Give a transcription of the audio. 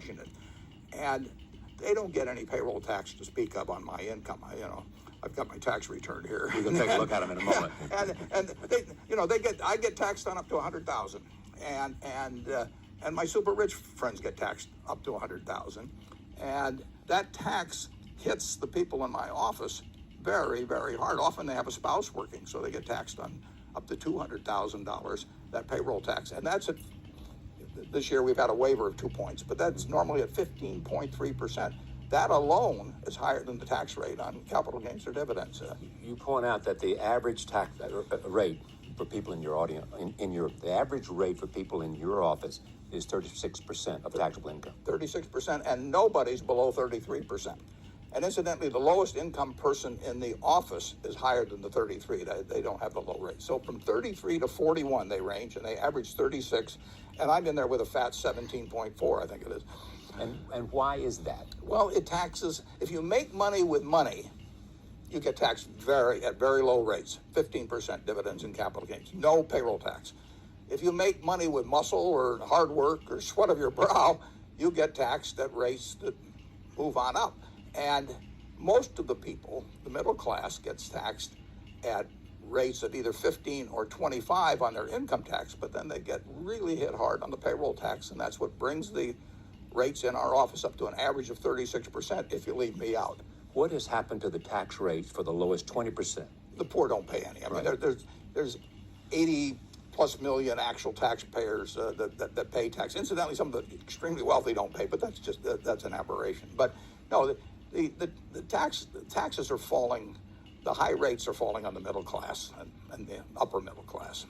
Washington, and they don't get any payroll tax to speak of on my income. I've got my tax return here. We can take a look at them in a moment. and I get taxed on up to $100,000, and my super rich friends get taxed up to $100,000, and that tax hits the people in my office very, very hard. Often they have a spouse working, so they get taxed on up to $200,000, that payroll tax. And that's at, this year we've had a waiver of 2 points, but that's normally at 15.3%. That alone is higher than the tax rate on capital gains or dividends. You point out that the average tax rate for people in your audience, the average rate for people in your office is 36% of taxable income. 36%, and nobody's below 33%. And incidentally, the lowest income person in the office is higher than the 33. They don't have the low rate. So from 33 to 41 they range, and they average 36. And I'm in there with a fat 17.4, I think it is. And why is that? Well, it taxes, if you make money with money, you get taxed at very low rates, 15% dividends and capital gains, no payroll tax. If you make money with muscle or hard work or sweat of your brow, you get taxed at rates that move on up. And most of the people, the middle class, gets taxed at rates of either 15 or 25 on their income tax, but then they get really hit hard on the payroll tax, and that's what brings the rates in our office up to an average of 36% if you leave me out. What has happened to the tax rate for the lowest 20%? The poor don't pay any. I mean, there's 80 plus million actual taxpayers that pay tax. Incidentally, some of the extremely wealthy don't pay, but that's an aberration. But no, the taxes are falling. The high rates are falling on the middle class and the upper middle class.